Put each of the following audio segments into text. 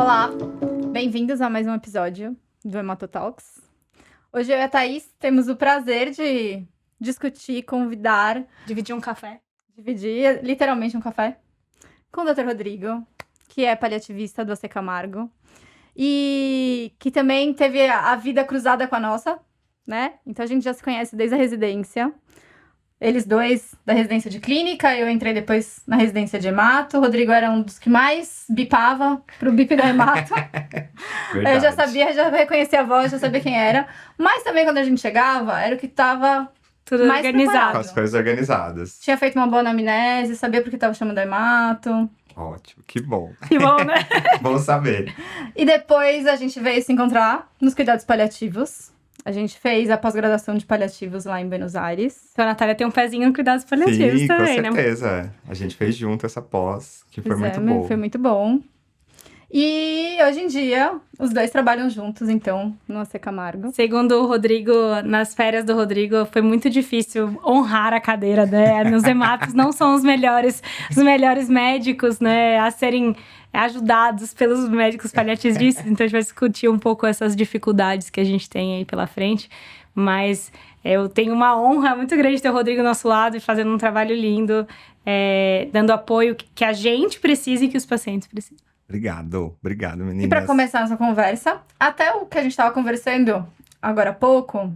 Olá, bem-vindos a mais um episódio do Hematotalks. Hoje eu e a Thaís temos o prazer de discutir, convidar, Dividir um café. dividir literalmente um café com o Dr. Rodrigo, que é paliativista do AC Camargo e que também teve a vida cruzada com a nossa, né? Então a gente já se conhece desde a residência. Eles dois da residência de clínica, eu entrei depois na residência de hemato. O Rodrigo era um dos que mais bipava pro bip da hemato. Eu já sabia, já reconhecia a voz, já sabia quem era. Mas também quando a gente chegava, era o que tava Tudo mais organizado. preparado. Com as coisas organizadas. Tinha feito uma boa anamnese, sabia por que tava chamando hemato. Ótimo, que bom. Que bom, né? Bom saber. E depois a gente veio se encontrar nos cuidados paliativos. A gente fez a pós-graduação de paliativos lá em Buenos Aires. Então a Natália tem um pezinho no cuidados paliativos Sim, também, com né? certeza. A gente fez junto essa pós, que foi Pois muito é, boa. Foi muito bom. E hoje em dia, os dois trabalham juntos, então, no AC Camargo. Segundo o Rodrigo, nas férias do Rodrigo, foi muito difícil honrar a cadeira, né? Nos hematos não são os melhores médicos, né? A serem ajudados pelos médicos paliativistas. Então a gente vai discutir um pouco essas dificuldades que a gente tem aí pela frente. Mas eu tenho uma honra muito grande ter o Rodrigo ao nosso lado e fazendo um trabalho lindo, dando apoio que a gente precisa e que os pacientes precisam. Obrigado, meninas. E para começar essa conversa, até o que a gente estava conversando agora há pouco,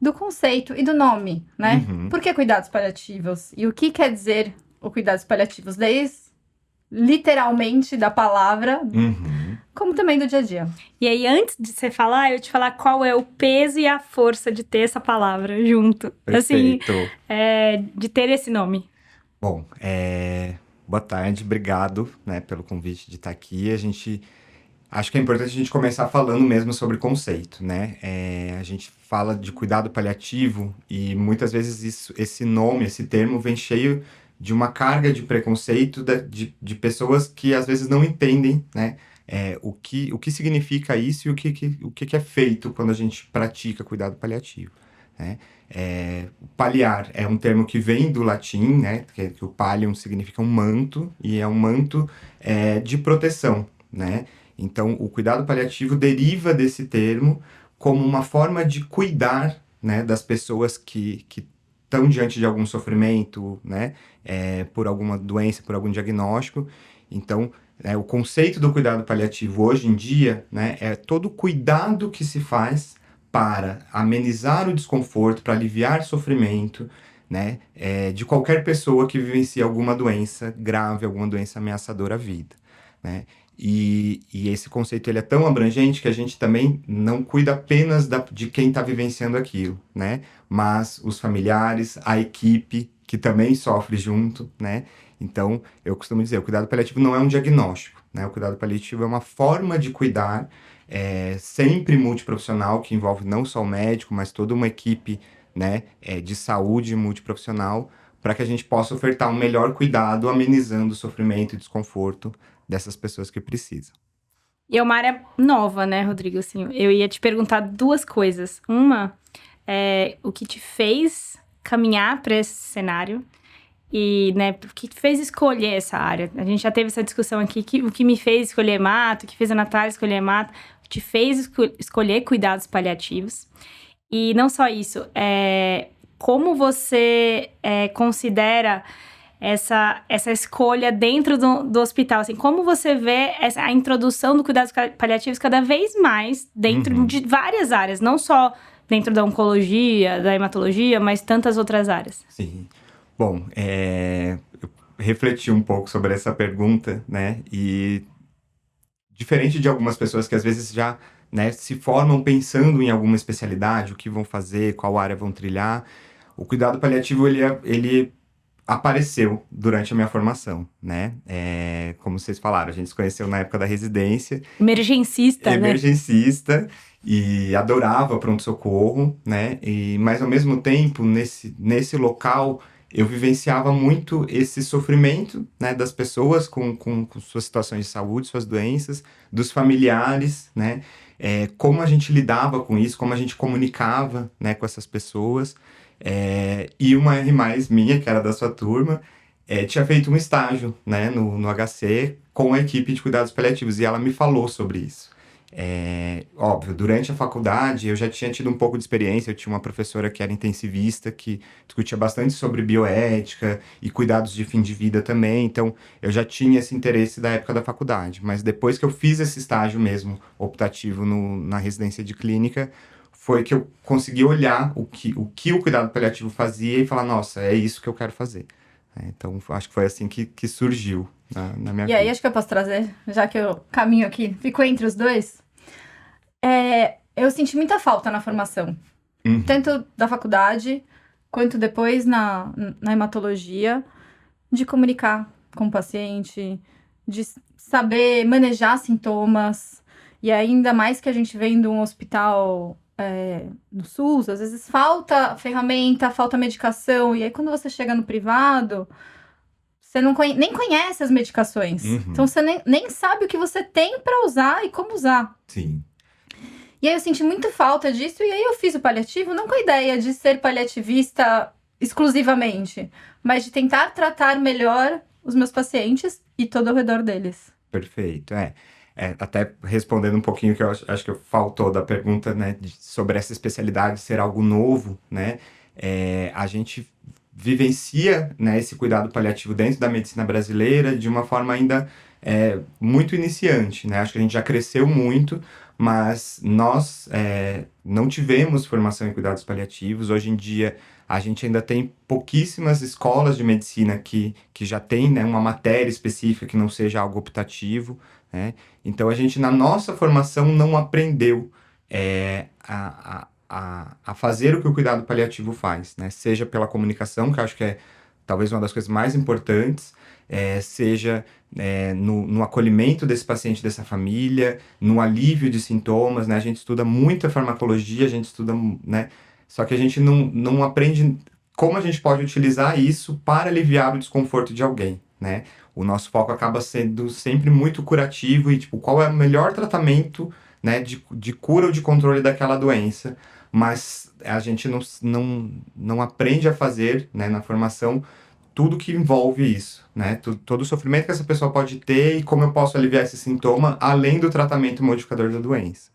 do conceito e do nome, né? Uhum. Por que cuidados paliativos? E o que quer dizer o cuidados paliativos? Desde, literalmente, da palavra, Uhum. como também do dia a dia. E aí, antes de você falar, eu te falar qual é o peso e a força de ter essa palavra junto. Perfeito. Assim, de ter esse nome. Bom, boa tarde, obrigado, né, pelo convite de estar aqui. Acho que é importante a gente começar falando mesmo sobre conceito, né? A gente fala de cuidado paliativo e muitas vezes esse nome, esse termo vem cheio de uma carga de preconceito de pessoas que às vezes não entendem, né? O que significa isso e o que é feito quando a gente pratica cuidado paliativo, né? Paliar é um termo que vem do latim, né? Que o pallium significa um manto, e é um manto de proteção, né? Então, o cuidado paliativo deriva desse termo como uma forma de cuidar, né, das pessoas que estão diante de algum sofrimento, né? Por alguma doença, por algum diagnóstico. Então, o conceito do cuidado paliativo hoje em dia, né, é todo o cuidado que se faz para amenizar o desconforto, para aliviar sofrimento, né, de qualquer pessoa que vivencie alguma doença grave, alguma doença ameaçadora à vida, né? E esse conceito ele é tão abrangente que a gente também não cuida apenas de quem está vivenciando aquilo, né? Mas os familiares, a equipe que também sofre junto, né? Então, eu costumo dizer, o cuidado paliativo não é um diagnóstico, né? O cuidado paliativo é uma forma de cuidar, sempre multiprofissional, que envolve não só o médico, mas toda uma equipe, né, de saúde multiprofissional, para que a gente possa ofertar um melhor cuidado, amenizando o sofrimento e desconforto dessas pessoas que precisam. E é uma área nova, né, Rodrigo? Assim, eu ia te perguntar duas coisas. Uma, o que te fez caminhar para esse cenário e, né, o que te fez escolher essa área? A gente já teve essa discussão aqui, o que me fez escolher hemato, o que fez a Natália escolher hemato, o que te fez escolher cuidados paliativos. E não só isso, como você considera essa escolha dentro do hospital, assim, como você vê a introdução do cuidados paliativos cada vez mais dentro de várias áreas, não só dentro da oncologia, da hematologia, mas tantas outras áreas? Sim. Bom, eu refleti um pouco sobre essa pergunta, né, e diferente de algumas pessoas que às vezes já, né, se formam pensando em alguma especialidade, o que vão fazer, qual área vão trilhar, o cuidado paliativo, ele apareceu durante a minha formação, né? Como vocês falaram, a gente se conheceu na época da residência. Emergencista, né? Emergencista, e adorava pronto-socorro, né? Mas, ao mesmo tempo, nesse local, eu vivenciava muito esse sofrimento, né, das pessoas com suas situações de saúde, suas doenças, dos familiares, né? Como a gente lidava com isso, como a gente comunicava, né, com essas pessoas. E uma R+ minha, que era da sua turma, tinha feito um estágio, né, no HC com a equipe de cuidados paliativos e ela me falou sobre isso. Óbvio, durante a faculdade eu já tinha tido um pouco de experiência, eu tinha uma professora que era intensivista, que discutia bastante sobre bioética e cuidados de fim de vida também, então eu já tinha esse interesse da época da faculdade, mas depois que eu fiz esse estágio mesmo, optativo na residência de clínica, foi que eu consegui olhar o que o cuidado paliativo fazia e falar, nossa, é isso que eu quero fazer. Então, acho que foi assim que surgiu na minha E aí, vida. acho que eu posso trazer, já que eu caminho aqui, fico entre os dois. Eu senti muita falta na formação, Uhum. tanto da faculdade, quanto depois na hematologia, de comunicar com o paciente, de saber manejar sintomas. E ainda mais que a gente vem de um hospital no SUS, às vezes falta ferramenta, falta medicação. E aí, quando você chega no privado, você não nem conhece as medicações. Uhum. Então, você nem sabe o que você tem para usar e como usar. Sim. E aí, eu senti muito falta disso. E aí, eu fiz o paliativo, não com a ideia de ser paliativista exclusivamente, mas de tentar tratar melhor os meus pacientes e todo ao redor deles. Perfeito, até respondendo um pouquinho que eu acho que faltou da pergunta, né, sobre essa especialidade ser algo novo, né, a gente vivencia, né, esse cuidado paliativo dentro da medicina brasileira de uma forma ainda muito iniciante, né, acho que a gente já cresceu muito, mas nós não tivemos formação em cuidados paliativos. Hoje em dia a gente ainda tem pouquíssimas escolas de medicina que já tem, né, uma matéria específica que não seja algo optativo, né? Então a gente na nossa formação não aprendeu a fazer o que o cuidado paliativo faz, né? Seja pela comunicação, que eu acho que é talvez uma das coisas mais importantes, seja no acolhimento desse paciente, dessa família, no alívio de sintomas, né? A gente estuda muita farmacologia, a gente estuda, né? Só que a gente não aprende como a gente pode utilizar isso para aliviar o desconforto de alguém, né? O nosso foco acaba sendo sempre muito curativo e, tipo, qual é o melhor tratamento, né, de cura ou de controle daquela doença, mas a gente não aprende a fazer, né, na formação, tudo que envolve isso, né? Todo o sofrimento que essa pessoa pode ter e como eu posso aliviar esse sintoma, além do tratamento modificador da doença.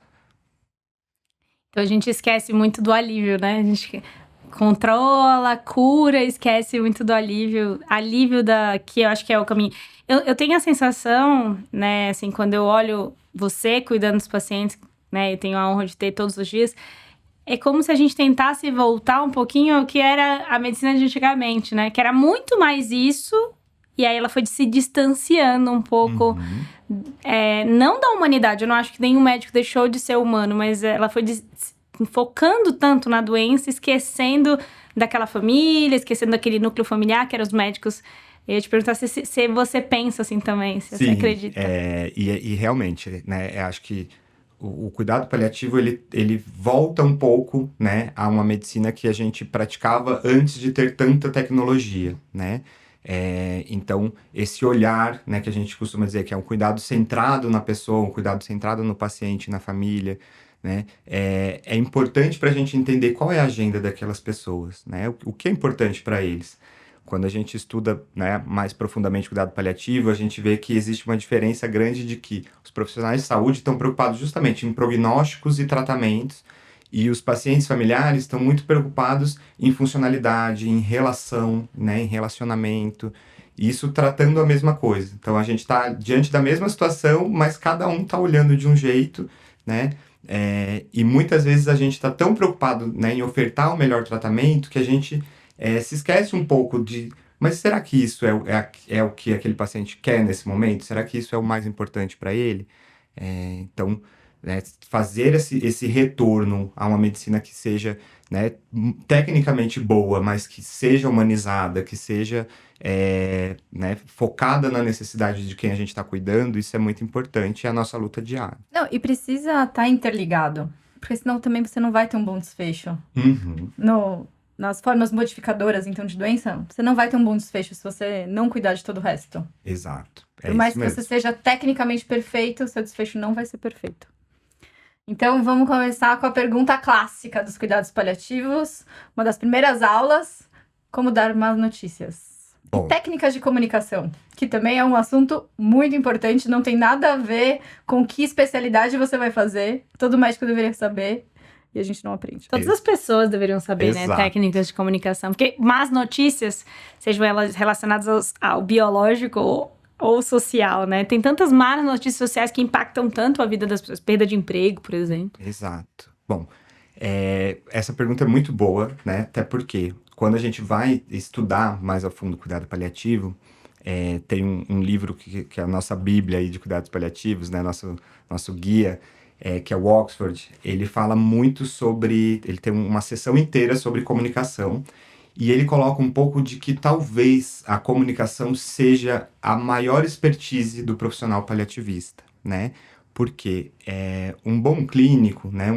Então a gente esquece muito do alívio, né? A gente controla, cura, esquece muito do alívio. Alívio que eu acho que é o caminho. Eu tenho a sensação, né, assim, quando eu olho você cuidando dos pacientes, né, eu tenho a honra de ter todos os dias, é como se a gente tentasse voltar um pouquinho ao que era a medicina de antigamente, né? Que era muito mais isso, e aí ela foi se distanciando um pouco, não da humanidade. Eu não acho que nenhum médico deixou de ser humano, mas ela foi focando tanto na doença, esquecendo daquela família, esquecendo daquele núcleo familiar que eram os médicos. Eu ia te perguntar se você pensa assim também, se você acredita. E realmente, né, eu acho que o cuidado paliativo, ele volta um pouco, né, a uma medicina que a gente praticava antes de ter tanta tecnologia, né? Então, esse olhar, né, que a gente costuma dizer que é um cuidado centrado na pessoa, um cuidado centrado no paciente, na família, né, é importante para a gente entender qual é a agenda daquelas pessoas, né? O que é importante para eles. Quando a gente estuda, né, mais profundamente o cuidado paliativo, a gente vê que existe uma diferença grande de que os profissionais de saúde estão preocupados justamente em prognósticos e tratamentos, e os pacientes familiares estão muito preocupados em funcionalidade, em relação, né, em relacionamento, isso tratando a mesma coisa. Então a gente está diante da mesma situação, mas cada um está olhando de um jeito, né? E muitas vezes a gente está tão preocupado, né, em ofertar o melhor tratamento que a gente se esquece um pouco de... Mas será que isso é o que aquele paciente quer nesse momento? Será que isso é o mais importante para ele? Então, fazer esse retorno a uma medicina que seja, né, tecnicamente boa, mas que seja humanizada, que seja né, focada na necessidade de quem a gente está cuidando, isso é muito importante, é a nossa luta diária. Não, e precisa estar interligado, porque senão também você não vai ter um bom desfecho. Nas formas modificadoras, então, de doença, você não vai ter um bom desfecho se você não cuidar de todo o resto. Exato. Por mais que você seja tecnicamente perfeito, o seu desfecho não vai ser perfeito. Então, vamos começar com a pergunta clássica dos cuidados paliativos. Uma das primeiras aulas, como dar más notícias. Bom, Técnicas de comunicação, que também é um assunto muito importante, não tem nada a ver com que especialidade você vai fazer. Todo médico deveria saber e a gente não aprende. Todas as pessoas deveriam saber, né? Exato. Técnicas de comunicação. Porque más notícias, sejam elas relacionadas ao biológico ou social, né? Tem tantas más notícias sociais que impactam tanto a vida das pessoas. Perda de emprego, por exemplo. Exato. Bom, essa pergunta é muito boa, né? Até porque quando a gente vai estudar mais a fundo o cuidado paliativo, tem um livro que é a nossa bíblia aí de cuidados paliativos, né? Nosso guia, que é o Oxford. Ele fala muito sobre... Ele tem uma seção inteira sobre comunicação. E ele coloca um pouco de que talvez a comunicação seja a maior expertise do profissional paliativista, né? Porque um bom clínico, né,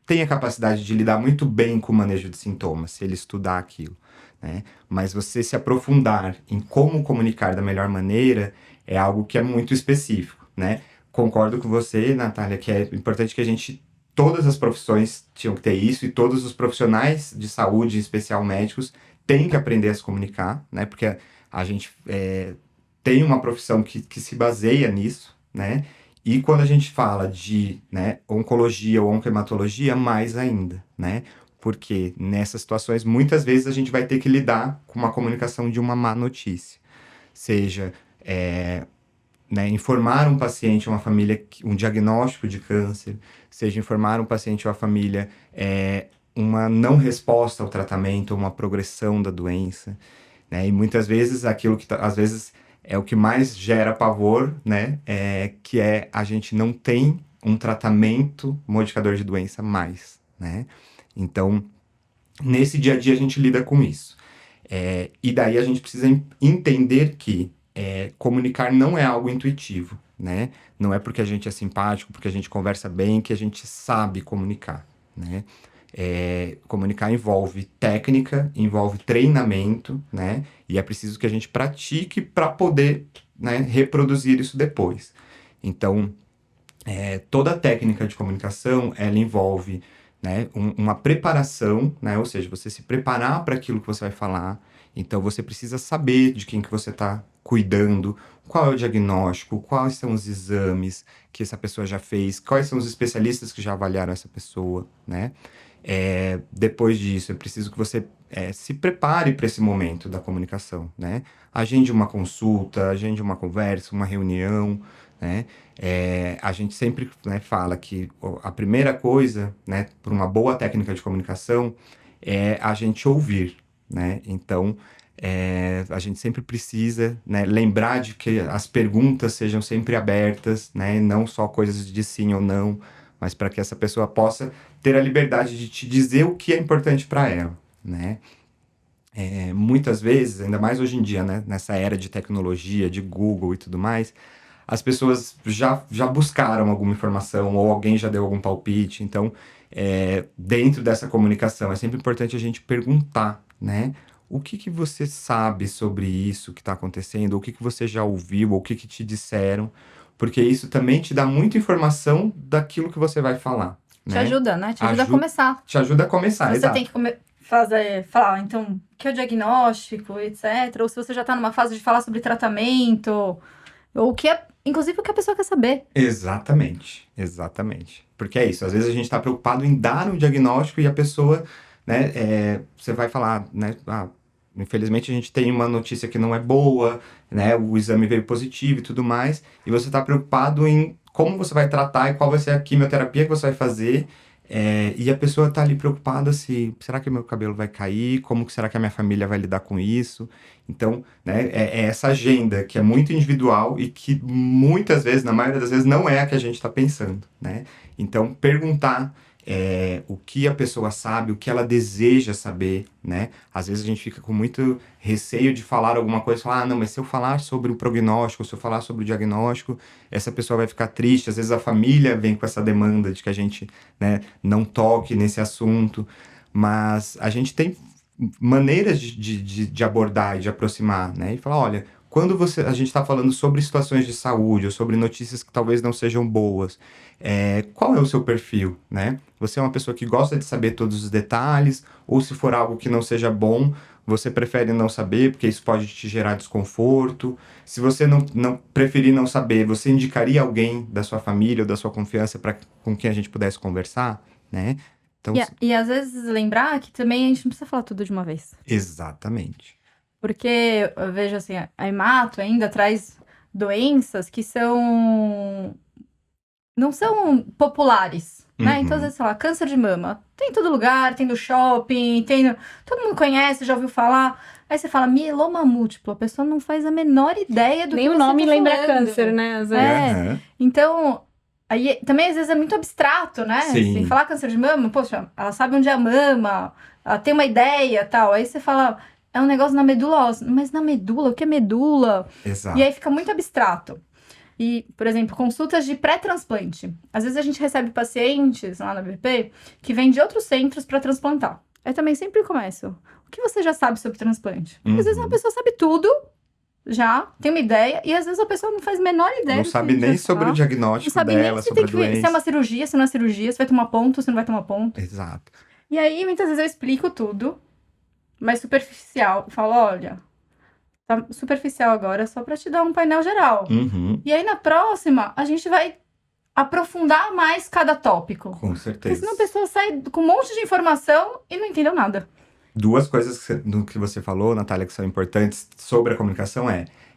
tem a capacidade de lidar muito bem com o manejo de sintomas, se ele estudar aquilo, né? Mas você se aprofundar em como comunicar da melhor maneira é algo que é muito específico, né? Concordo com você, Natália, que é importante que todas as profissões tinham que ter isso e todos os profissionais de saúde, em especial médicos, têm que aprender a se comunicar, né? Porque a gente tem uma profissão que se baseia nisso, né? E quando a gente fala de, né, oncologia ou oncohematologia, mais ainda, né? Porque nessas situações, muitas vezes a gente vai ter que lidar com uma comunicação de uma má notícia. Seja, né, informar um paciente, uma família, um diagnóstico de câncer, seja informar um paciente ou a família uma não resposta ao tratamento, uma progressão da doença, né? E muitas vezes aquilo que às vezes é o que mais gera pavor, né? Que a gente não tem um tratamento modificador de doença mais, né? Então, nesse dia a dia a gente lida com isso. E daí a gente precisa entender que comunicar não é algo intuitivo, né? Não é porque a gente é simpático, porque a gente conversa bem, que a gente sabe comunicar, né? Comunicar envolve técnica, envolve treinamento, né? E é preciso que a gente pratique para poder, né, reproduzir isso depois. Então, toda a técnica de comunicação, ela envolve, né, uma preparação, né? Ou seja, você se preparar para aquilo que você vai falar. Então, você precisa saber de quem que você está cuidando, qual é o diagnóstico, quais são os exames que essa pessoa já fez, quais são os especialistas que já avaliaram essa pessoa, né? Depois disso, é preciso que você se prepare para esse momento da comunicação, né? Agende uma consulta, agende uma conversa, uma reunião, né? A gente sempre, né, fala que a primeira coisa, né, para uma boa técnica de comunicação é a gente ouvir, né? Então, a gente sempre precisa, né, lembrar de que as perguntas sejam sempre abertas, né? Não só coisas de sim ou não, mas para que essa pessoa possa ter a liberdade de te dizer o que é importante para ela, né? Muitas vezes, ainda mais hoje em dia, né, nessa era de tecnologia, de Google e tudo mais, as pessoas já buscaram alguma informação ou alguém já deu algum palpite. Então, dentro dessa comunicação, é sempre importante a gente perguntar, né? O que você sabe sobre isso que está acontecendo? Ou o que você já ouviu? Ou o que te disseram? Porque isso também te dá muita informação daquilo que você vai falar, Te né? ajuda, né? Te ajuda a começar. Te ajuda a começar, Você exato. tem que falar, então, o que é o diagnóstico, etc. Ou se você já tá numa fase de falar sobre tratamento, ou o que é, inclusive, o que a pessoa quer saber. Exatamente. Porque é isso, às vezes a gente está preocupado em dar um diagnóstico e a pessoa, né, você vai falar, né, infelizmente a gente tem uma notícia que não é boa, né, o exame veio positivo e tudo mais, e você está preocupado em como você vai tratar e qual vai ser a quimioterapia que você vai fazer, e a pessoa está ali preocupada se, será que meu cabelo vai cair? Como que será que a minha família vai lidar com isso? Então, né, essa agenda que é muito individual e que muitas vezes, na maioria das vezes, não é a que a gente está pensando, né? Então, perguntar o que a pessoa sabe, o que ela deseja saber, né? Às vezes a gente fica com muito receio de falar alguma coisa, falar, não, mas se eu falar sobre o prognóstico, se eu falar sobre o diagnóstico, essa pessoa vai ficar triste. Às vezes a família vem com essa demanda de que a gente, né, não toque nesse assunto, mas a gente tem maneiras de abordar e de aproximar, né? E falar, olha, quando a gente está falando sobre situações de saúde ou sobre notícias que talvez não sejam boas, qual é o seu perfil, né? Você é uma pessoa que gosta de saber todos os detalhes, ou se for algo que não seja bom, você prefere não saber, porque isso pode te gerar desconforto. Se você não preferir não saber, você indicaria alguém da sua família ou da sua confiança com quem a gente pudesse conversar, né? Então, E às vezes lembrar que também a gente não precisa falar tudo de uma vez. exatamente. Porque eu vejo assim, a hemato ainda traz doenças que não são populares, né? Uhum. Então, às vezes, sei lá, câncer de mama. Tem em todo lugar, tem no shopping, todo mundo conhece, já ouviu falar. Aí você fala, mieloma múltiplo. A pessoa não faz a menor ideia do Nem que o você nome tá lembra falando. câncer, né? Às vezes. É. Aham. Então, aí também às vezes é muito abstrato, né? Sim. Assim, falar câncer de mama, poxa, ela sabe onde é a mama, ela tem uma ideia tal. Aí você fala, é um negócio na medula óssea. Mas na medula, o que é medula? Exato. E aí fica muito abstrato. E, por exemplo, consultas de pré-transplante. Às vezes a gente recebe pacientes lá na BP que vêm de outros centros para transplantar. Eu também sempre começo. O que você já sabe sobre transplante? Porque às vezes uma pessoa sabe tudo, já tem uma ideia, e às vezes a pessoa não faz a menor ideia. Não do sabe que nem já sobre o tá. diagnóstico Não sabe nem dela, se sobre tem a que se é doença. uma cirurgia, se não é cirurgia, se vai tomar ponto, se não vai tomar ponto. Exato. E aí, muitas vezes eu explico tudo, mas superficial. Eu falo, olha, tá superficial agora, só pra te dar um painel geral. Uhum. E aí, na próxima, a gente vai aprofundar mais cada tópico. Com Porque certeza. senão a pessoa sai com um monte de informação e não entendeu nada. Duas coisas do que você falou, Natália, que são importantes sobre a comunicação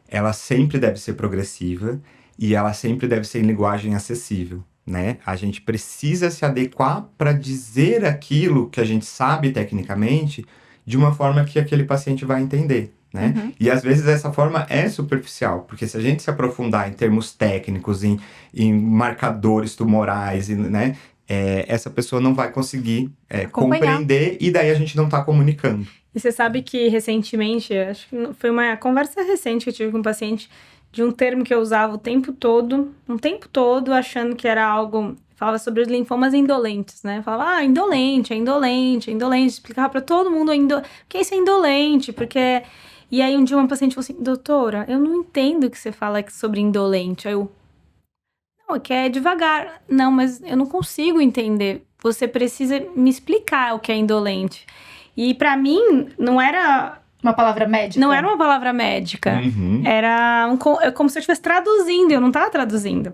ela sempre deve ser progressiva e ela sempre deve ser em linguagem acessível, né? A gente precisa se adequar para dizer aquilo que a gente sabe tecnicamente de uma forma que aquele paciente vai entender, né? Uhum. E às vezes essa forma é superficial, porque se a gente se aprofundar em termos técnicos, em marcadores tumorais, né? Essa pessoa não vai conseguir Acompanhar. compreender e daí a gente não tá comunicando. E você sabe que recentemente, acho que foi uma conversa recente que eu tive com um paciente de um termo que eu usava um tempo todo, achando que era algo. Falava sobre os linfomas indolentes, né? Falava, indolente, é indolente, é indolente. Explicava pra todo mundo que isso é indolente, porque. E aí um dia uma paciente falou assim: doutora, eu não entendo o que você fala sobre indolente. Aí eu. Não, é que é devagar. Não, mas eu não consigo entender. Você precisa me explicar o que é indolente. E pra mim, não era Uma palavra médica. não era uma palavra médica. Uhum. Era como se eu estivesse traduzindo, eu não estava traduzindo.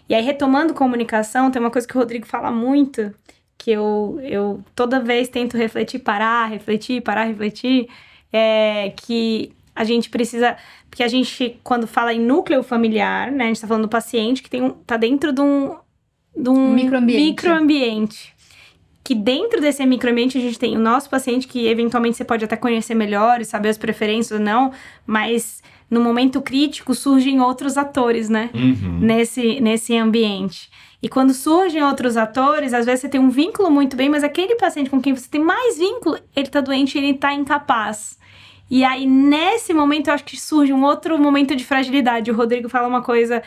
E aí, retomando comunicação, tem uma coisa que o Rodrigo fala muito, que eu toda vez tento parar, refletir, que a gente precisa... Porque a gente, quando fala em núcleo familiar, né, a gente tá falando do paciente que tá dentro de um microambiente. Que dentro desse microambiente a gente tem o nosso paciente, que eventualmente você pode até conhecer melhor e saber as preferências ou não, mas no momento crítico surgem outros atores, né? Uhum. Nesse ambiente. E quando surgem outros atores, às vezes você tem um vínculo muito bem, mas aquele paciente com quem você tem mais vínculo, ele tá doente e ele tá incapaz. E aí, nesse momento, eu acho que surge um outro momento de fragilidade. O Rodrigo fala uma coisa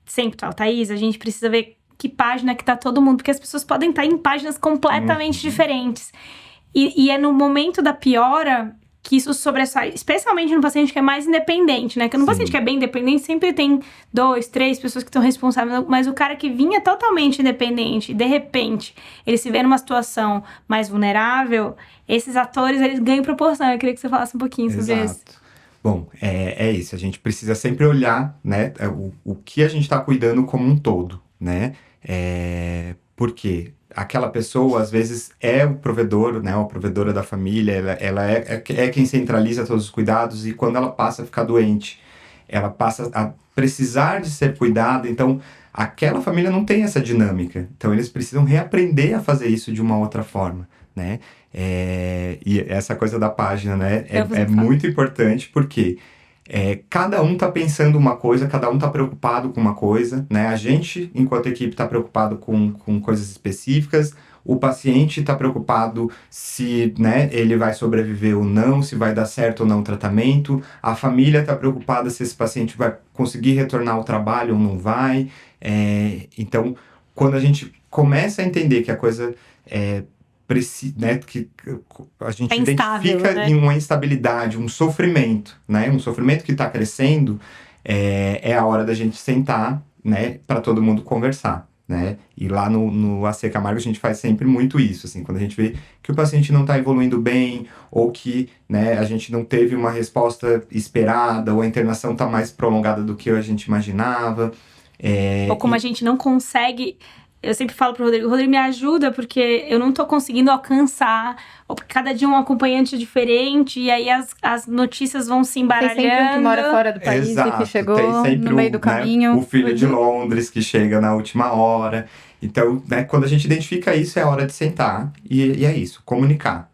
sempre, Thaís, a gente precisa ver que página que tá todo mundo, porque as pessoas podem estar em páginas completamente diferentes. E é no momento da piora que isso sobressai, especialmente no paciente que é mais independente, né? Que no paciente que é bem independente, sempre tem 2, 3 pessoas que estão responsáveis, mas o cara que vinha totalmente independente, de repente, ele se vê numa situação mais vulnerável, esses atores, eles ganham proporção. Eu queria que você falasse um pouquinho sobre isso. Exato. Bom, é isso. A gente precisa sempre olhar, né, o que a gente está cuidando como um todo, né? Porque aquela pessoa, às vezes, é o provedor, né, a provedora da família, ela é quem centraliza todos os cuidados, e quando ela passa a ficar doente, ela passa a precisar de ser cuidada, então aquela família não tem essa dinâmica. Então eles precisam reaprender a fazer isso de uma outra forma, né? E essa coisa da página, né, é muito importante, porque cada um tá pensando uma coisa, cada um tá preocupado com uma coisa, né? A gente, enquanto equipe, tá preocupado com coisas específicas, o paciente tá preocupado se, né, ele vai sobreviver ou não, se vai dar certo ou não o tratamento, a família tá preocupada se esse paciente vai conseguir retornar ao trabalho ou não vai. Então, quando a gente começa a entender que a coisa né, que a gente identifica, né, em uma instabilidade, um sofrimento, né, um sofrimento que está crescendo, é a hora da gente sentar, né, para todo mundo conversar, né? E lá no AC Camargo a gente faz sempre muito isso, assim, quando a gente vê que o paciente não está evoluindo bem, ou que, né, a gente não teve uma resposta esperada, ou a internação está mais prolongada do que a gente imaginava. Ou como a gente não consegue. Eu sempre falo pro Rodrigo, me ajuda, porque eu não tô conseguindo alcançar. Ou porque cada dia um acompanhante diferente, e aí as notícias vão se Tem embaralhando. sempre um que mora fora do país e Exato, que chegou tem sempre no meio do né, caminho. o filho de Londres que chega na última hora. Então, né, quando a gente identifica isso, é hora de sentar e é isso, comunicar.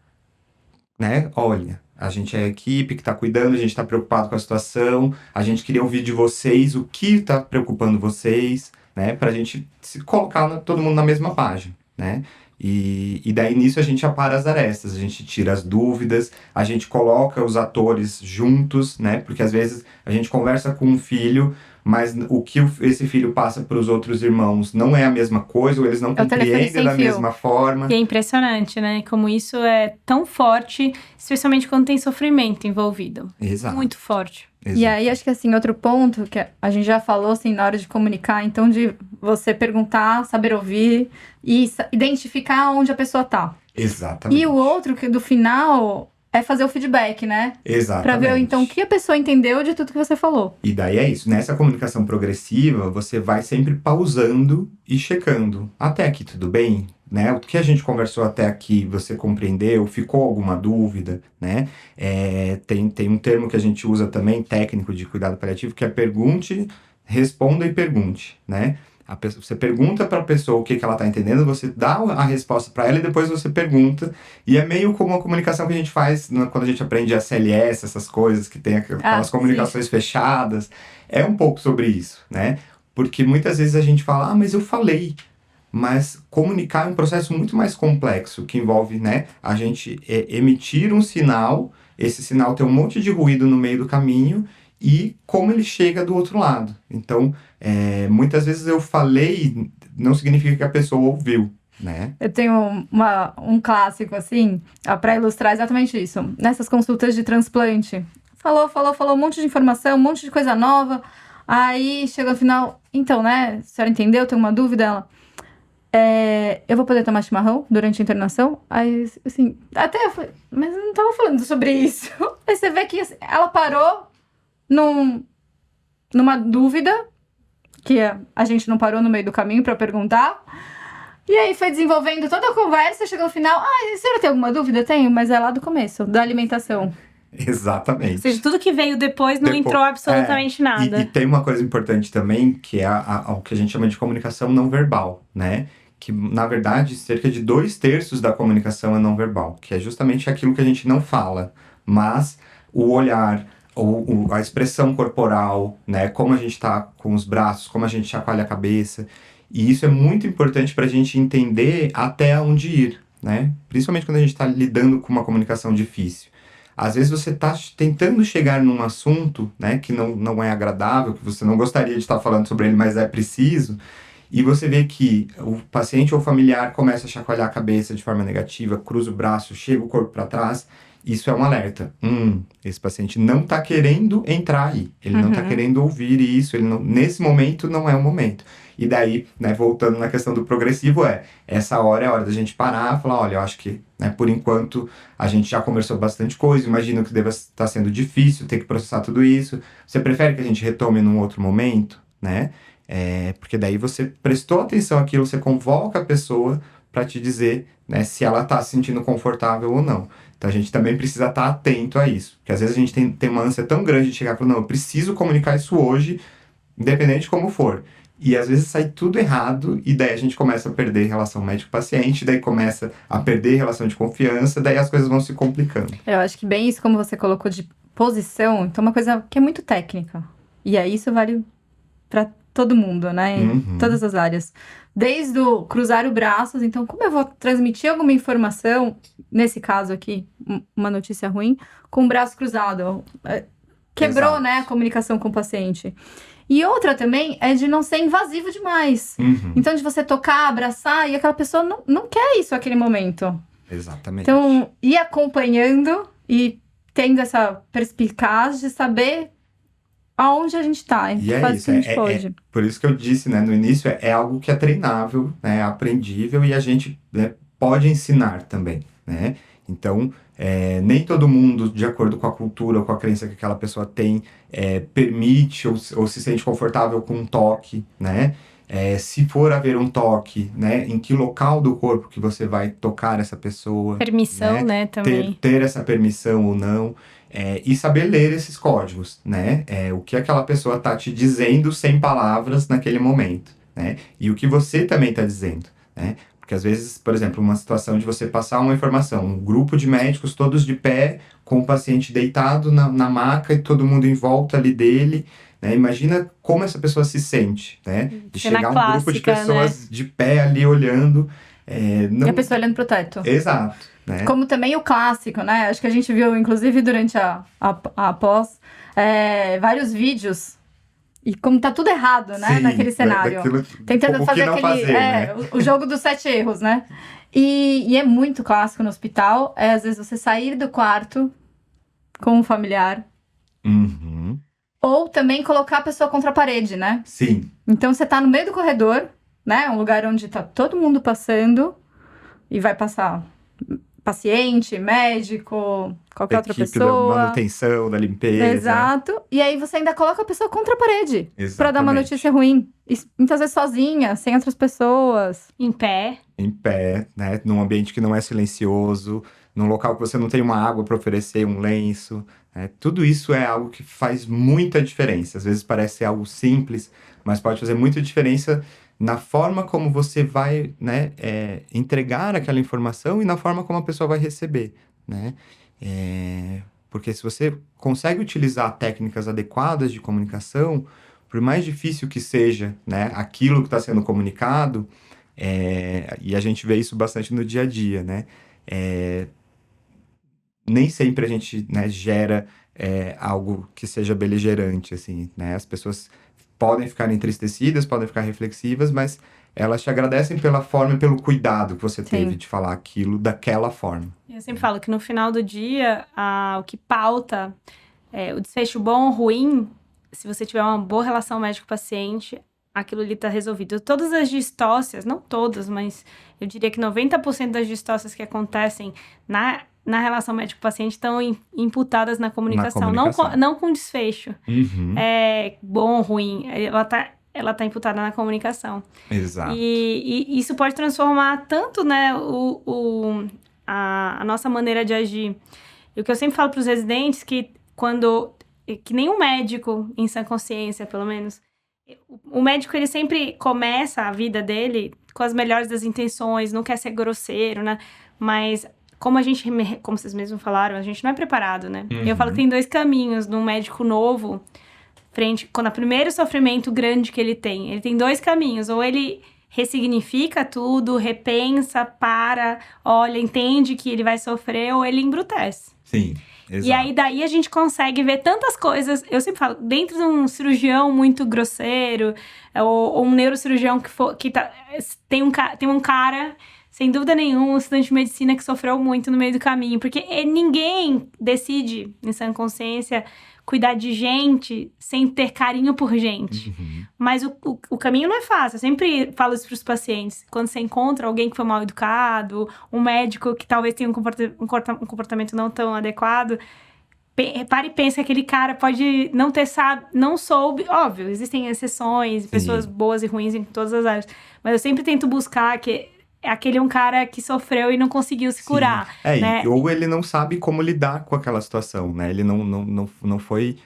Né? Olha, a gente é a equipe que está cuidando, a gente está preocupado com a situação, a gente queria ouvir de vocês o que está preocupando vocês, né? Para a gente se colocar todo mundo na mesma página, né? E daí nisso a gente apara as arestas, a gente tira as dúvidas, a gente coloca os atores juntos, né? Porque às vezes a gente conversa com um filho, mas o que esse filho passa para os outros irmãos não é a mesma coisa, ou eles não compreendem da mesma forma. E é impressionante, né? Como isso é tão forte, especialmente quando tem sofrimento envolvido. Exato. Muito forte. Exato. E aí, acho que assim, outro ponto que a gente já falou, assim, na hora de comunicar, então, de você perguntar, saber ouvir e identificar onde a pessoa tá. Exatamente. E o outro, que do final, é fazer o feedback, né? Exatamente. Pra ver, então, o que a pessoa entendeu de tudo que você falou. E daí é isso. Nessa comunicação progressiva, você vai sempre pausando e checando. Até aqui tudo bem? Né? O que a gente conversou até aqui, você compreendeu? Ficou alguma dúvida? Né? Tem um termo que a gente usa também, técnico de cuidado paliativo, que é pergunte, responda e pergunte. Né? Você pergunta para a pessoa o que ela está entendendo, você dá a resposta para ela e depois você pergunta. E é meio como a comunicação que a gente faz quando a gente aprende a CLS, essas coisas que tem aquelas comunicações fechadas. É um pouco sobre isso, né? Porque muitas vezes a gente fala, mas eu falei. Mas comunicar é um processo muito mais complexo, que envolve, né, a gente emitir um sinal, esse sinal tem um monte de ruído no meio do caminho, e como ele chega do outro lado. Então, muitas vezes eu falei, não significa que a pessoa ouviu, né? Eu tenho um clássico, assim, para ilustrar exatamente isso. Nessas consultas de transplante. Falou um monte de informação, um monte de coisa nova. Aí, chega no final, então, né, a senhora entendeu? Tem uma dúvida? Ela, eu vou poder tomar chimarrão durante a internação? Aí, assim, até eu falei, mas eu não tava falando sobre isso. Aí você vê que assim, ela parou numa dúvida, que a gente não parou no meio do caminho pra perguntar. E aí foi desenvolvendo toda a conversa, chegou no final, a senhora tem alguma dúvida? Tenho, mas é lá do começo, da alimentação. Exatamente. Ou seja, tudo que veio depois não entrou absolutamente nada. E tem uma coisa importante também, que é o que a gente chama de comunicação não verbal, né? Que, na verdade, cerca de 2/3 da comunicação é não verbal, que é justamente aquilo que a gente não fala, mas o olhar, ou a expressão corporal, né? Como a gente tá com os braços, como a gente chacoalha a cabeça. E isso é muito importante para a gente entender até onde ir, né? Principalmente quando a gente está lidando com uma comunicação difícil. Às vezes você está tentando chegar num assunto, né, que não é agradável, que você não gostaria de estar falando sobre ele, mas é preciso, e você vê que o paciente ou familiar começa a chacoalhar a cabeça de forma negativa, cruza o braço, chega o corpo para trás. Isso é um alerta. Esse paciente não está querendo entrar aí. Ele não está querendo ouvir isso. Nesse momento não é o momento. E daí, né, voltando na questão do progressivo, essa hora é a hora da gente parar e falar, olha, eu acho que, né, por enquanto, a gente já conversou bastante coisa, imagino que deva estar sendo difícil ter que processar tudo isso. Você prefere que a gente retome num outro momento, né? Porque daí você prestou atenção àquilo, você convoca a pessoa para te dizer, né, se ela está se sentindo confortável ou não. Então a gente também precisa estar atento a isso. Porque às vezes a gente tem uma ânsia tão grande de chegar e falar, não, eu preciso comunicar isso hoje, independente de como for. E às vezes sai tudo errado, e daí a gente começa a perder relação médico-paciente, daí começa a perder relação de confiança, daí as coisas vão se complicando. Eu acho que bem isso, como você colocou, de posição, então uma coisa que é muito técnica. E aí isso vale para todo mundo, né? Em todas as áreas. Desde o cruzar os braços, então como eu vou transmitir alguma informação, nesse caso aqui, uma notícia ruim, com o braço cruzado? Quebrou, Exato. né, a comunicação com o paciente. E outra também é de não ser invasivo demais. Então, de você tocar, abraçar, e aquela pessoa não quer isso naquele momento. Exatamente. Então, ir acompanhando e tendo essa perspicaz de saber aonde a gente tá, E é faz o isso, que a gente pode. por isso que eu disse, né, no início, é algo que é treinável, né, é aprendível e a gente, né, pode ensinar também, né? Então, nem todo mundo, de acordo com a cultura ou com a crença que aquela pessoa tem, permite ou se sente confortável com um toque, né? Se for haver um toque, né, em que local do corpo que você vai tocar essa pessoa, Permissão, né, também. ter essa permissão ou não, e saber ler esses códigos, né? O que aquela pessoa tá te dizendo sem palavras naquele momento, né? E o que você também tá dizendo, né? Porque às vezes, por exemplo, uma situação de você passar uma informação, um grupo de médicos todos de pé, com o paciente deitado na maca e todo mundo em volta ali dele, né? Imagina como essa pessoa se sente, né? De Cena chegar um grupo de clássica, pessoas de pé ali olhando. E a pessoa olhando pro teto. Exato, né? Como também o clássico, né? Acho que a gente viu, inclusive, durante a pós, vários vídeos. E como tá tudo errado, né? Sim, naquele cenário. Tentando o fazer que não aquele. fazer, né? O jogo dos 7 erros, né? E é muito clássico no hospital. Às vezes você sair do quarto com um familiar. Uhum. Ou também colocar a pessoa contra a parede, né? Sim, Então você tá no meio do corredor, né? Um lugar onde tá todo mundo passando. E vai passar paciente, médico, qualquer outra equipe da pessoa. manutenção, da limpeza. Exato. E aí você ainda coloca a pessoa contra a parede. Pra dar uma Exatamente. notícia ruim. E muitas vezes sozinha, sem outras pessoas. Em pé. Em pé, né? Num ambiente que não é silencioso, num local que você não tem uma água para oferecer, um lenço. Né? Tudo isso é algo que faz muita diferença. Às vezes parece algo simples, mas pode fazer muita diferença na forma como você vai, né, entregar aquela informação e na forma como a pessoa vai receber, né? Porque se você consegue utilizar técnicas adequadas de comunicação, por mais difícil que seja, né, aquilo que está sendo comunicado, e a gente vê isso bastante no dia a dia, né? Nem sempre a gente, né, gera algo que seja beligerante, assim, né? As pessoas podem ficar entristecidas, podem ficar reflexivas, mas elas te agradecem pela forma e pelo cuidado que você teve de falar aquilo daquela forma. Eu sempre falo que no final do dia, o que pauta o desfecho bom ou ruim, se você tiver uma boa relação médico-paciente, aquilo ali tá resolvido. Todas as distócias, não todas, mas eu diria que 90% das distócias que acontecem na relação médico-paciente estão imputadas na comunicação. Não com desfecho. Uhum. Bom ou ruim. Ela tá imputada na comunicação. Exato. E isso pode transformar tanto, né, a nossa maneira de agir. E o que eu sempre falo para os residentes, que nenhum médico, em sã consciência, pelo menos, o médico, ele sempre começa a vida dele com as melhores das intenções, não quer ser grosseiro, né? Mas como vocês mesmos falaram, a gente não é preparado, né? Uhum. Eu falo que tem 2 caminhos num médico novo, quando o primeiro sofrimento grande que ele tem 2 caminhos. Ou ele ressignifica tudo, repensa, olha, entende que ele vai sofrer, ou ele embrutece. Sim, exato. E aí, daí a gente consegue ver tantas coisas. Eu sempre falo, dentro de um cirurgião muito grosseiro, ou um neurocirurgião tem um cara, sem dúvida nenhuma, um estudante de medicina que sofreu muito no meio do caminho. Porque ninguém decide, em sã consciência, cuidar de gente sem ter carinho por gente. Uhum. Mas o caminho não é fácil. Eu sempre falo isso para os pacientes. Quando você encontra alguém que foi mal educado, um médico que talvez tenha um comportamento não tão adequado, para e pensa que aquele cara pode não soube. Óbvio, existem exceções, pessoas boas e ruins em todas as áreas. Mas eu sempre tento buscar que aquele é um cara que sofreu e não conseguiu se curar. Né? Ou ele não sabe como lidar com aquela situação, né? Ele não foi...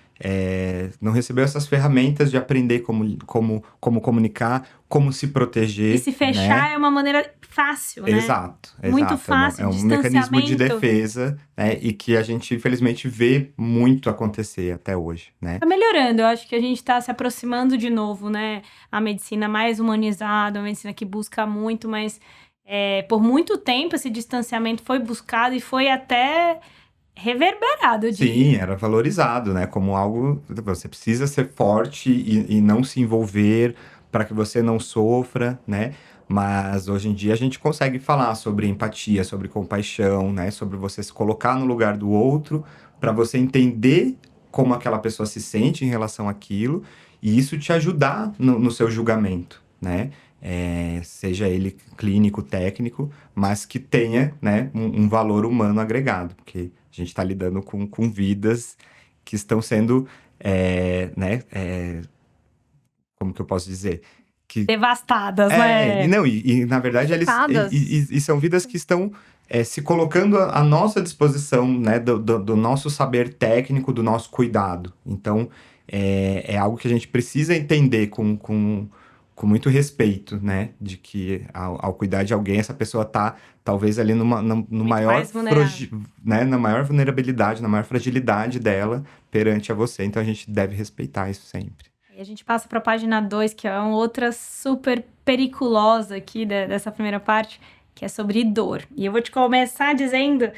não recebeu essas ferramentas de aprender como comunicar, como se proteger. E se fechar, né? É uma maneira fácil, né? Exato. Muito fácil, É um mecanismo de defesa, né? E que a gente, infelizmente, vê muito acontecer até hoje, né? Tá melhorando, eu acho que a gente tá se aproximando de novo, né? A medicina mais humanizada, a medicina que busca muito, mas por muito tempo esse distanciamento foi buscado e foi até reverberado. Sim, era valorizado, né? Como algo... Você precisa ser forte e não se envolver para que você não sofra, né? Mas hoje em dia a gente consegue falar sobre empatia, sobre compaixão, né? Sobre você se colocar no lugar do outro para você entender como aquela pessoa se sente em relação àquilo, e isso te ajudar no seu julgamento, né? Seja ele clínico, técnico, mas que tenha, né, um valor humano agregado, porque a gente está lidando com vidas que estão sendo, né, como que eu posso dizer? Devastadas, né? E na verdade, Picadas. e são vidas que estão se colocando à nossa disposição, né, do nosso saber técnico, do nosso cuidado. Então, é algo que a gente precisa entender com muito respeito, né? De que ao cuidar de alguém, essa pessoa tá talvez ali no maior, mais vulnerável. né, na maior vulnerabilidade, na maior fragilidade dela perante a você. Então, a gente deve respeitar isso sempre. E a gente passa para a página 2, que é uma outra super periculosa aqui dessa primeira parte, que é sobre dor. E eu vou te começar dizendo,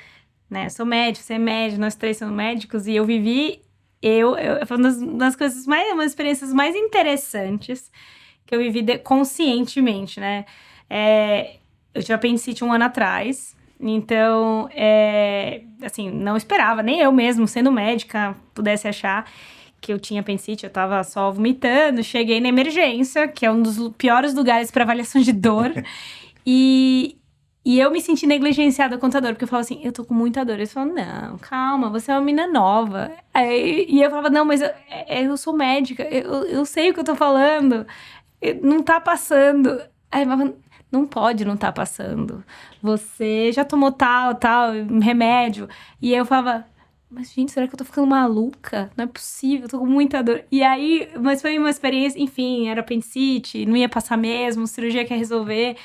né, eu sou médico, você é médico, nós três somos médicos, e eu vivi, foi uma das coisas uma das experiências mais interessantes que eu vivi conscientemente, né? Eu tive apendicite 1 ano atrás, então, assim, não esperava, nem eu mesmo, sendo médica, pudesse achar que eu tinha apendicite, eu tava só vomitando, cheguei na emergência, que é um dos piores lugares para avaliação de dor, e eu me senti negligenciada com a dor, porque eu falava assim, eu tô com muita dor. Eles falavam, não, calma, você é uma menina nova. E eu falava, não, mas eu sou médica, eu sei o que eu tô falando, não tá passando. Aí eu falava, não pode não tá passando, você já tomou tal, remédio. E aí eu falava, mas gente, será que eu tô ficando maluca? Não é possível, eu tô com muita dor. E aí, mas foi uma experiência, enfim, era apendicite, não ia passar mesmo, cirurgia quer resolver.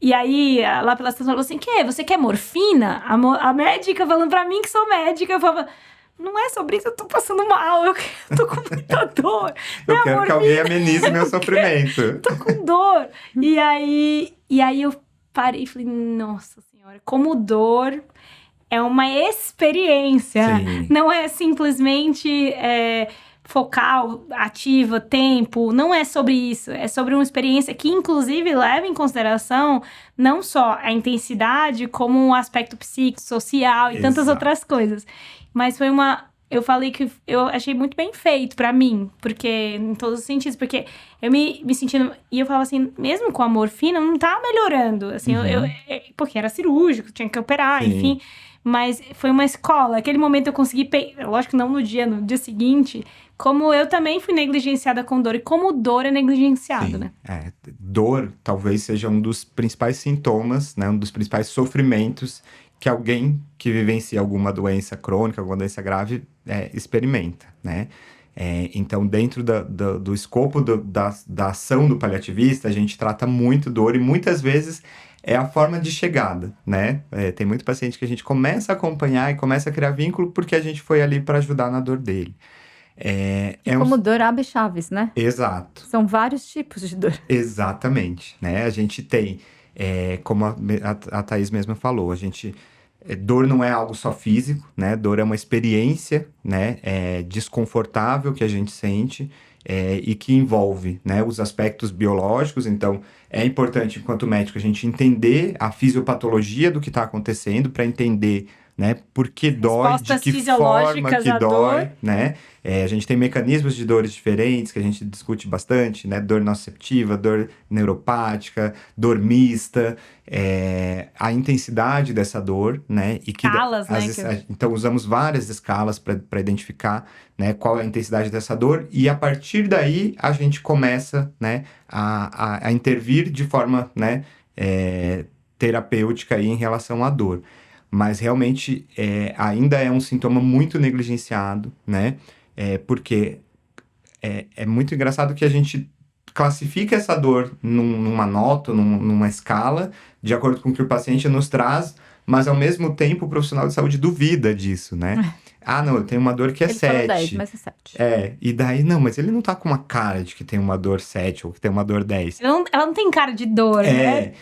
E aí, lá pela estação, falou assim, você quer morfina? A médica falando pra mim que sou médica, eu falava, não é sobre isso, eu tô passando mal, eu tô com muita dor. Eu quero que alguém amenize meu sofrimento. Tô com dor. E aí eu parei e falei, nossa senhora, como dor é uma experiência. Sim. Não é simplesmente focal, ativa, tempo. Não é sobre isso. É sobre uma experiência que, inclusive, leva em consideração não só a intensidade, como um aspecto psíquico, social e tantas outras coisas. Mas foi eu falei que eu achei muito bem feito pra mim, porque em todos os sentidos, porque eu me sentindo, e eu falava assim, mesmo com a morfina, não tá melhorando, assim, porque era cirúrgico, tinha que operar, Sim. enfim, mas foi uma escola, aquele momento eu consegui, lógico que não no dia seguinte, como eu também fui negligenciada com dor, e como dor é negligenciado, Sim. né? Dor talvez seja um dos principais sintomas, né, um dos principais sofrimentos que alguém que vivencia alguma doença crônica, alguma doença grave, experimenta, né? Então, dentro do escopo da ação do paliativista, a gente trata muito dor e muitas vezes é a forma de chegada, né? Tem muito paciente que a gente começa a acompanhar e começa a criar vínculo porque a gente foi ali para ajudar na dor dele. Como dor abre chaves, né? Exato. São vários tipos de dor. Exatamente, né? A gente tem, como a Thaís mesma falou, dor não é algo só físico, né? Dor é uma experiência, né? Desconfortável que a gente sente e que envolve, né? Os aspectos biológicos. Então, é importante, enquanto médico, a gente entender a fisiopatologia do que está acontecendo para entender, né? Por que dói, de que forma que dói, né? A gente tem mecanismos de dores diferentes que a gente discute bastante, né? Dor nociceptiva, dor neuropática, dor mista, a intensidade dessa dor, né? E que Escalas, né? Então, usamos várias escalas para identificar, né, qual é a intensidade dessa dor e a partir daí a gente começa, né, a intervir de forma, né, terapêutica aí em relação à dor. Mas realmente ainda é um sintoma muito negligenciado, né? Porque é muito engraçado que a gente classifica essa dor numa nota, numa escala, de acordo com o que o paciente nos traz, mas ao mesmo tempo o profissional de saúde duvida disso, né? Não, eu tenho uma dor que é 7. Ele fala 10, mas é 7. E daí, não, mas ele não tá com uma cara de que tem uma dor 7 ou que tem uma dor 10. Ela não tem cara de dor, né?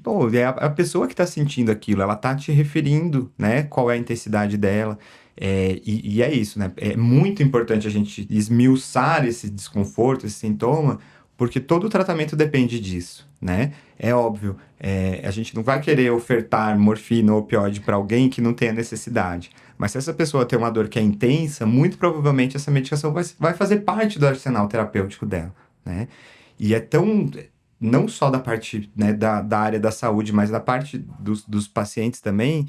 Pô, é a pessoa que tá sentindo aquilo, ela tá te referindo, né, qual é a intensidade dela. E é isso, né? É muito importante a gente esmiuçar esse desconforto, esse sintoma, porque todo o tratamento depende disso, né? É óbvio, a gente não vai querer ofertar morfina ou opioide para alguém que não tenha necessidade. Mas se essa pessoa tem uma dor que é intensa, muito provavelmente essa medicação vai fazer parte do arsenal terapêutico dela, né? E é tão, não só da parte, né, da área da saúde, mas da parte dos pacientes também,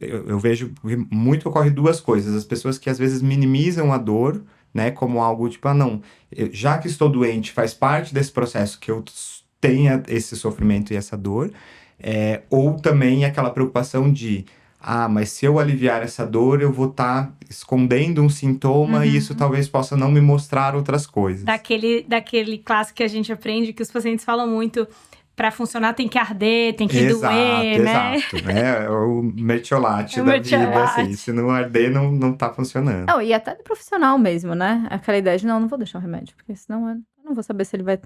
eu vejo que muito ocorre duas coisas. As pessoas que às vezes minimizam a dor, né, como algo tipo, não, já que estou doente, faz parte desse processo que eu tenha esse sofrimento e essa dor, ou também aquela preocupação de, mas se eu aliviar essa dor, eu vou estar escondendo um sintoma e isso talvez possa não me mostrar outras coisas. Daquele clássico que a gente aprende, que os pacientes falam muito, para funcionar tem que arder, tem que doer, né? Exato, né? O mertiolate da vida, assim, se não arder, não tá funcionando. Não, e até do profissional mesmo, né? Aquela ideia de, não vou deixar o remédio, porque senão eu não vou saber se ele vai...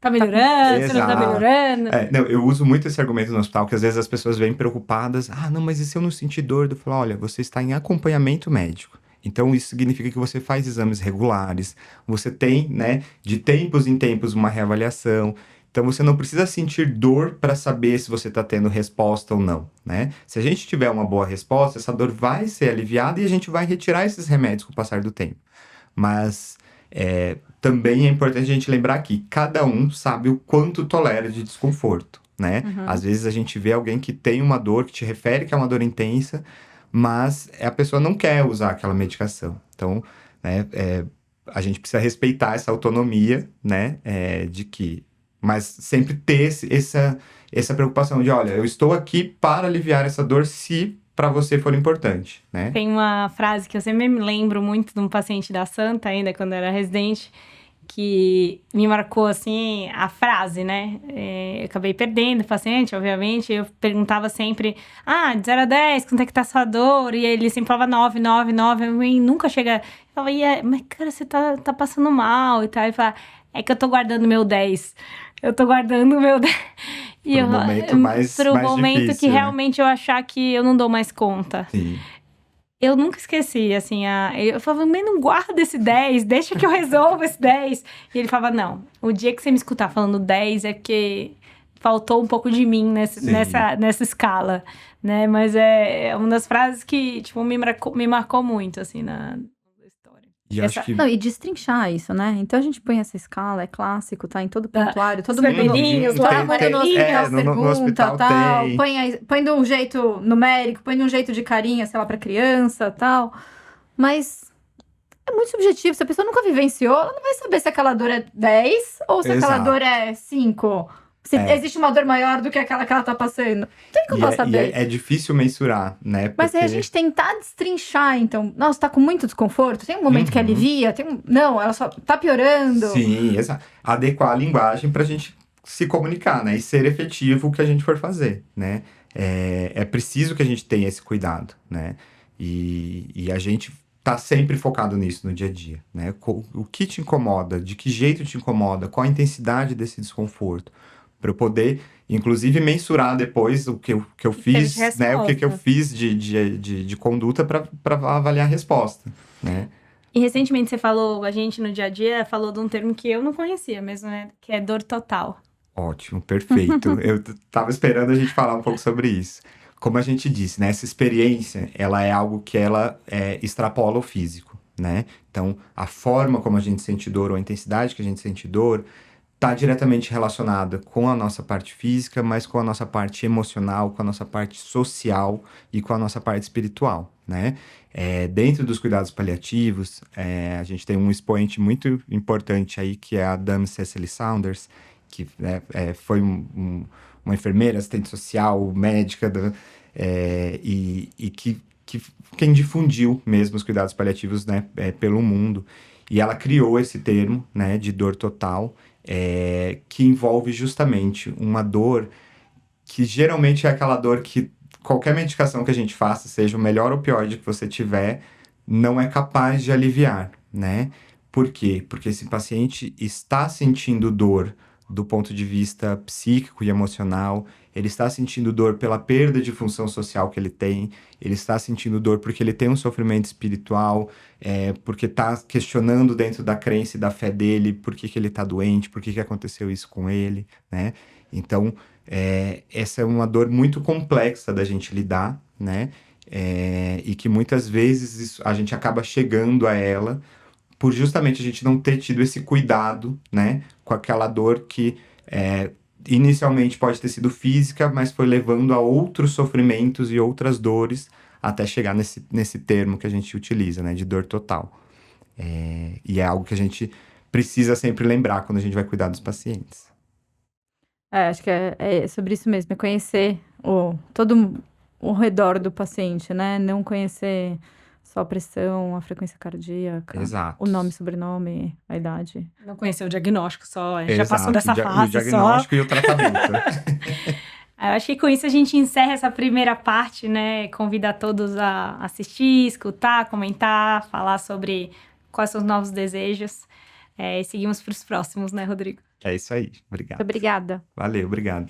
Tá melhorando, se não tá melhorando. Não, eu uso muito esse argumento no hospital, que às vezes as pessoas vêm preocupadas. Não, mas e se eu não sentir dor? Eu falo, olha, você está em acompanhamento médico. Então, isso significa que você faz exames regulares. Você tem, né, de tempos em tempos, uma reavaliação. Então, você não precisa sentir dor para saber se você está tendo resposta ou não, né? Se a gente tiver uma boa resposta, essa dor vai ser aliviada e a gente vai retirar esses remédios com o passar do tempo. Mas... também é importante a gente lembrar que cada um sabe o quanto tolera de desconforto, né? Às vezes a gente vê alguém que tem uma dor, que te refere que é uma dor intensa, mas a pessoa não quer usar aquela medicação. Então, né, a gente precisa respeitar essa autonomia, né? Mas sempre ter essa preocupação de, olha, eu estou aqui para aliviar essa dor se para você for importante, né? Tem uma frase que eu sempre me lembro muito de um paciente da Santa, ainda quando eu era residente, que me marcou, assim, a frase, né? Eu acabei perdendo o paciente, obviamente. Eu perguntava sempre, de 0 a 10, quanto é que tá a sua dor? E ele sempre falava 9, 9, 9. E nunca chega... Eu falava, mas cara, você tá passando mal e tal. Ele falava, é que eu tô guardando meu 10. Eu tô guardando o meu 10. Pro momento mais difícil, que realmente eu achar que eu não dou mais conta. Sim. Eu nunca esqueci, assim, eu falava, mas não guarda esse 10, deixa que eu resolva esse 10. E ele falava, não, o dia que você me escutar falando 10 é porque faltou um pouco de mim nessa escala, né? Mas é uma das frases que, tipo, me marcou muito, assim, na história. E acho que... Não, e destrinchar isso, né? Então a gente põe essa escala, é clássico, tá em todo prontuário, todo mundo... vermelhinhos lá, no hospital tal. tem. Põe de um jeito numérico, põe de um jeito de carinha, sei lá, pra criança, tal. Mas é muito subjetivo. Se a pessoa nunca vivenciou, ela não vai saber se aquela dor é 10 ou se aquela dor é 5. Se existe uma dor maior do que aquela que ela tá passando. Não tem como ela saber. É difícil mensurar, né? Mas aí a gente tentar destrinchar, então. Nossa, tá com muito desconforto? Tem um momento que alivia? Não, ela só tá piorando. Sim, exato. Adequar a linguagem pra gente se comunicar, né? E ser efetivo o que a gente for fazer, né? É preciso que a gente tenha esse cuidado, né? E a gente tá sempre focado nisso no dia a dia, né? O que te incomoda, de que jeito te incomoda, qual a intensidade desse desconforto, para eu poder, inclusive, mensurar depois o que eu fiz, né? O que eu fiz de conduta para avaliar a resposta, né? E recentemente você falou, a gente no dia a dia falou de um termo que eu não conhecia mesmo, né? Que é dor total. Ótimo, perfeito. Eu tava esperando a gente falar um pouco sobre isso. Como a gente disse, né? Essa experiência, ela é algo que ela extrapola o físico, né? Então, a forma como a gente sente dor ou a intensidade que a gente sente dor está diretamente relacionada com a nossa parte física, mas com a nossa parte emocional, com a nossa parte social e com a nossa parte espiritual, né? Dentro dos cuidados paliativos, a gente tem um expoente muito importante aí, que é a Dame Cecily Saunders, que foi uma enfermeira, assistente social, médica, e que quem difundiu mesmo os cuidados paliativos, né, pelo mundo. E ela criou esse termo, né, de dor total, que envolve justamente uma dor que geralmente é aquela dor que qualquer medicação que a gente faça, seja o melhor opioide que você tiver, não é capaz de aliviar, né? Por quê? Porque esse paciente está sentindo dor do ponto de vista psíquico e emocional, ele está sentindo dor pela perda de função social que ele tem, ele está sentindo dor porque ele tem um sofrimento espiritual, porque está questionando dentro da crença e da fé dele por que ele está doente, por que aconteceu isso com ele, né? Então, essa é uma dor muito complexa da gente lidar, né? E que muitas vezes a gente acaba chegando a ela por justamente a gente não ter tido esse cuidado, né, com aquela dor que inicialmente pode ter sido física, mas foi levando a outros sofrimentos e outras dores até chegar nesse termo que a gente utiliza, né, de dor total. E é algo que a gente precisa sempre lembrar quando a gente vai cuidar dos pacientes. Acho que é sobre isso mesmo, é conhecer todo o redor do paciente, né? Não conhecer só a pressão, a frequência cardíaca, Exato. o nome, sobrenome, a idade. Não conhecer o diagnóstico só, já Exato, passou dessa fase o diagnóstico só. e o tratamento. Eu acho que com isso a gente encerra essa primeira parte, né? Convida todos a assistir, escutar, comentar, falar sobre quais são os novos desejos. E seguimos para os próximos, né, Rodrigo? É isso aí. Obrigado. Muito obrigada. Valeu, obrigado.